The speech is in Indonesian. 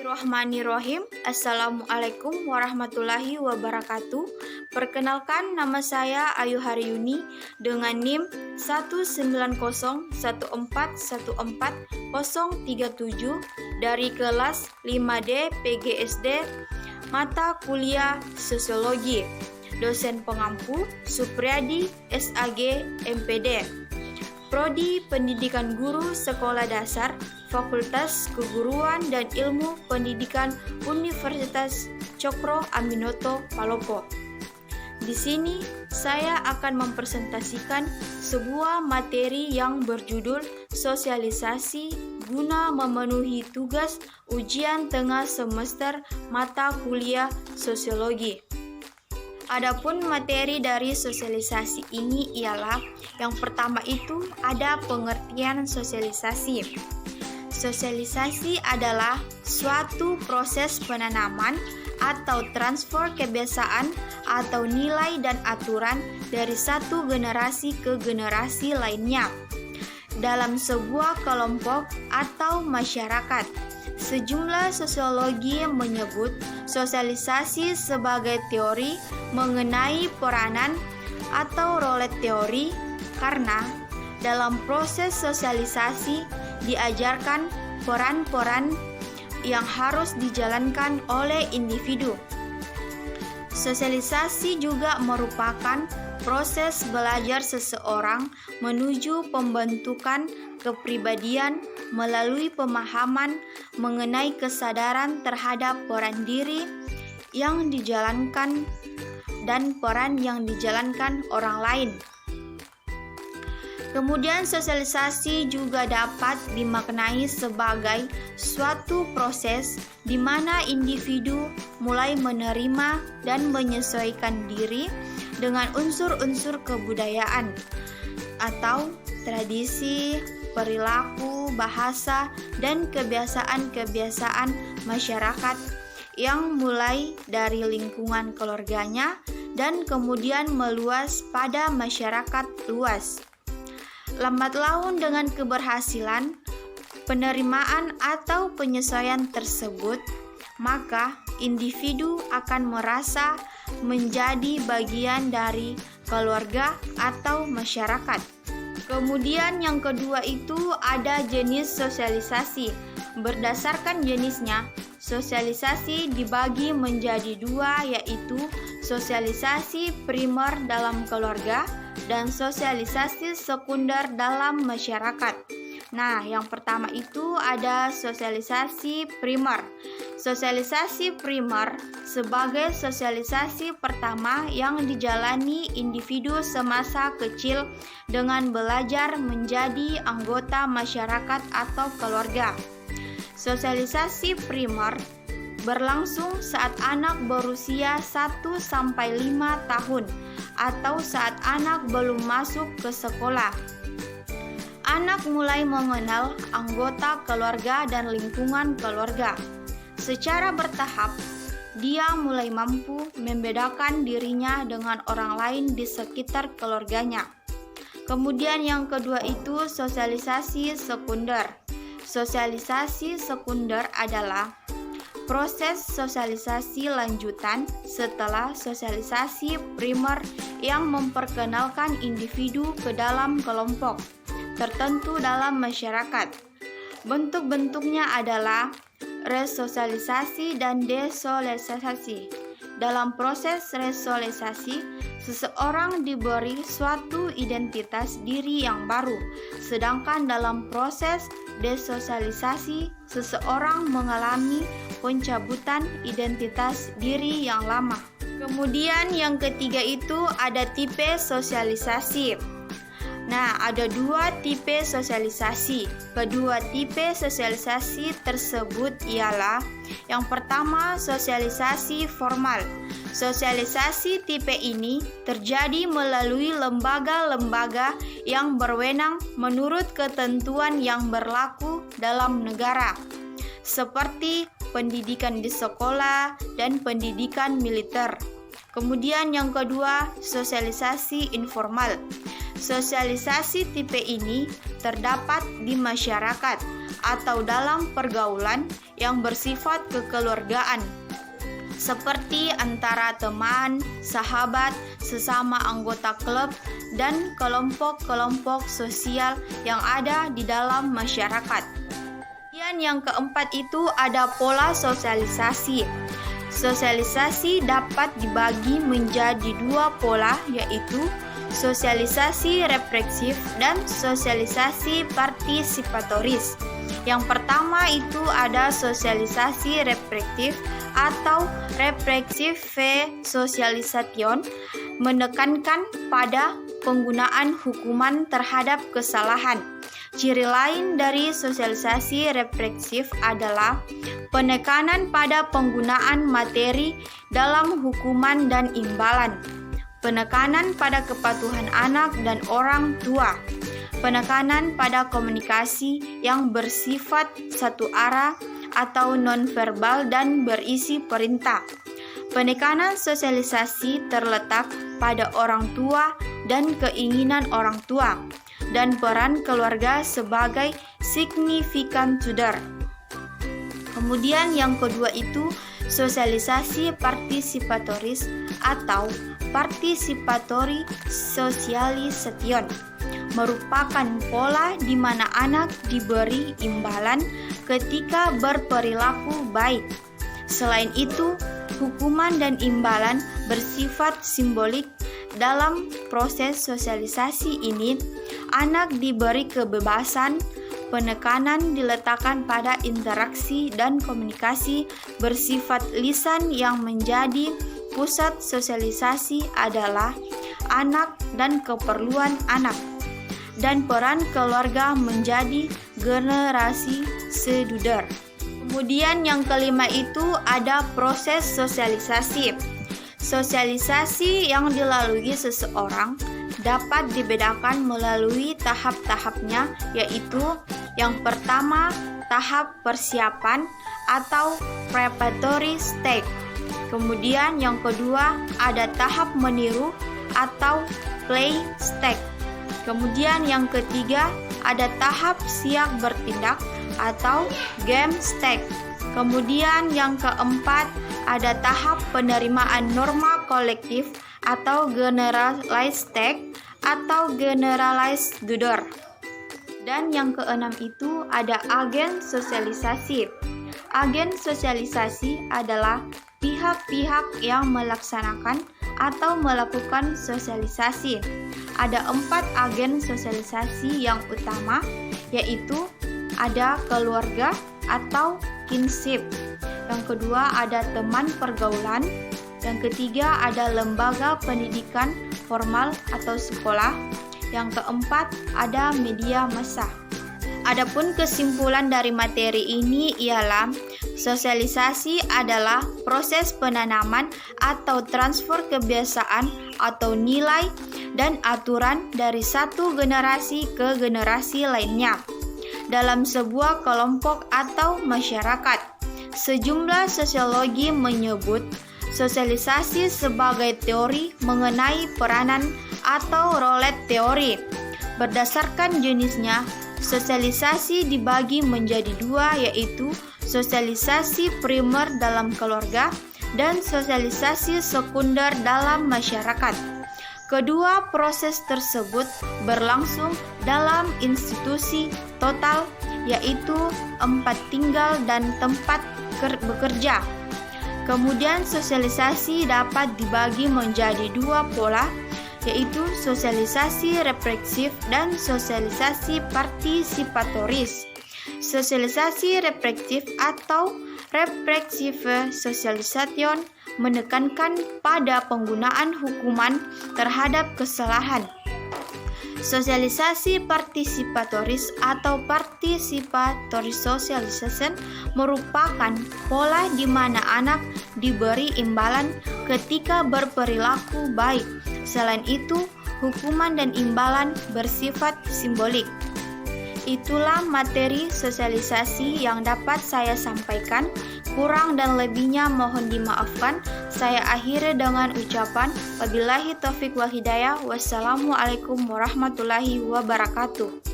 Bismillahirrahmanirrahim. Assalamualaikum warahmatullahi wabarakatuh. Perkenalkan, nama saya Ayu Haryuni dengan NIM 19014141037 dari kelas 5D PGSD mata kuliah Sosiologi. Dosen pengampu Supriyadi SAG MPD. Prodi Pendidikan Guru Sekolah Dasar, Fakultas Keguruan dan Ilmu Pendidikan Universitas Cokro Aminoto Palopo. Di sini saya akan mempresentasikan sebuah materi yang berjudul sosialisasi guna memenuhi tugas ujian tengah semester mata kuliah Sosiologi. Adapun materi dari sosialisasi ini ialah yang pertama itu ada pengertian sosialisasi. Sosialisasi adalah suatu proses penanaman atau transfer kebiasaan atau nilai dan aturan dari satu generasi ke generasi lainnya dalam sebuah kelompok atau masyarakat. Sejumlah sosiologi menyebut sosialisasi sebagai teori mengenai peranan atau role teori karena dalam proses sosialisasi diajarkan peran-peran yang harus dijalankan oleh individu. Sosialisasi juga merupakan proses belajar seseorang menuju pembentukan kepribadian melalui pemahaman mengenai kesadaran terhadap peran diri yang dijalankan dan peran yang dijalankan orang lain. Kemudian sosialisasi juga dapat dimaknai sebagai suatu proses di mana individu mulai menerima dan menyesuaikan diri dengan unsur-unsur kebudayaan atau tradisi, perilaku, bahasa, dan kebiasaan-kebiasaan masyarakat yang mulai dari lingkungan keluarganya dan kemudian meluas pada masyarakat luas. Lambat laun dengan keberhasilan penerimaan atau penyesuaian tersebut, maka individu akan merasa menjadi bagian dari keluarga atau masyarakat. Kemudian yang kedua itu ada jenis sosialisasi. Berdasarkan jenisnya, sosialisasi dibagi menjadi dua, yaitu sosialisasi primer dalam keluarga dan sosialisasi sekunder dalam masyarakat. Nah, yang pertama itu ada sosialisasi primer. Sosialisasi primer sebagai sosialisasi pertama yang dijalani individu semasa kecil dengan belajar menjadi anggota masyarakat atau keluarga. Sosialisasi primer berlangsung saat anak berusia 1-5 tahun atau saat anak belum masuk ke sekolah. Anak mulai mengenal anggota keluarga dan lingkungan keluarga. Secara bertahap, dia mulai mampu membedakan dirinya dengan orang lain di sekitar keluarganya. Kemudian yang kedua itu sosialisasi sekunder. Sosialisasi sekunder adalah proses sosialisasi lanjutan setelah sosialisasi primer yang memperkenalkan individu ke dalam kelompok tertentu dalam masyarakat. Bentuk-bentuknya adalah resosialisasi dan desosialisasi. Dalam proses resosialisasi, seseorang diberi suatu identitas diri yang baru, sedangkan dalam proses desosialisasi, seseorang mengalami pencabutan identitas diri yang lama. Kemudian yang ketiga itu ada tipe sosialisasi. Nah, ada dua tipe sosialisasi. Kedua tipe sosialisasi tersebut ialah yang pertama sosialisasi formal. Sosialisasi tipe ini terjadi melalui lembaga-lembaga yang berwenang menurut ketentuan yang berlaku dalam negara, seperti pendidikan di sekolah dan pendidikan militer. Kemudian yang kedua, sosialisasi informal. Sosialisasi tipe ini terdapat di masyarakat atau dalam pergaulan yang bersifat kekeluargaan, seperti antara teman, sahabat, sesama anggota klub, dan kelompok-kelompok sosial yang ada di dalam masyarakat. Kemudian yang keempat itu ada pola sosialisasi. Sosialisasi dapat dibagi menjadi dua pola, yaitu sosialisasi refleksif dan sosialisasi partisipatoris. Yang pertama itu ada sosialisasi reflektif atau reflexive socialization, menekankan pada penggunaan hukuman terhadap kesalahan. Ciri lain dari sosialisasi refleksif adalah penekanan pada penggunaan materi dalam hukuman dan imbalan, penekanan pada kepatuhan anak dan orang tua, penekanan pada komunikasi yang bersifat satu arah atau nonverbal dan berisi perintah. Penekanan sosialisasi terletak pada orang tua dan keinginan orang tua, dan peran keluarga sebagai significant tutor. Kemudian yang kedua itu sosialisasi partisipatoris atau participatory socialization, merupakan pola di mana anak diberi imbalan ketika berperilaku baik. Selain itu, hukuman dan imbalan bersifat simbolik. Dalam proses sosialisasi ini, anak diberi kebebasan, penekanan diletakkan pada interaksi dan komunikasi bersifat lisan. Yang menjadi pusat sosialisasi adalah anak dan keperluan anak, dan peran keluarga menjadi generasi seduder. Kemudian yang kelima itu ada proses sosialisasi. Sosialisasi yang dilalui seseorang dapat dibedakan melalui tahap-tahapnya, yaitu yang pertama tahap persiapan atau preparatory stage. Kemudian yang kedua ada tahap meniru atau play stage. Kemudian yang ketiga ada tahap siap bertindak atau game stage. Kemudian yang keempat ada tahap penerimaan norma kolektif atau generalized stage atau generalized tutor. Dan yang keenam itu ada agen sosialisasi. Agen sosialisasi adalah pihak-pihak yang melaksanakan atau melakukan sosialisasi. Ada 4 agen sosialisasi yang utama, yaitu ada keluarga atau kinship. Yang kedua ada teman pergaulan. Yang ketiga ada lembaga pendidikan formal atau sekolah. Yang keempat ada media massa. Adapun kesimpulan dari materi ini ialah sosialisasi adalah proses penanaman atau transfer kebiasaan atau nilai dan aturan dari satu generasi ke generasi lainnya dalam sebuah kelompok atau masyarakat. Sejumlah sosiologi menyebut sosialisasi sebagai teori mengenai peranan atau rolet teori. Berdasarkan jenisnya, sosialisasi dibagi menjadi 2, yaitu sosialisasi primer dalam keluarga dan sosialisasi sekunder dalam masyarakat. Kedua proses tersebut berlangsung dalam institusi total, yaitu tempat tinggal dan tempat bekerja. Kemudian sosialisasi dapat dibagi menjadi 2 pola, yaitu sosialisasi refleksif dan sosialisasi partisipatoris. Sosialisasi refleksif atau reflexive socialization menekankan pada penggunaan hukuman terhadap kesalahan. Sosialisasi partisipatoris atau participatory socialization merupakan pola di mana anak diberi imbalan ketika berperilaku baik. Selain itu, hukuman dan imbalan bersifat simbolik. Itulah materi sosialisasi yang dapat saya sampaikan. Kurang dan lebihnya mohon dimaafkan. Saya akhiri dengan ucapan wabillahi taufik wal hidayah. Wassalamualaikum warahmatullahi wabarakatuh.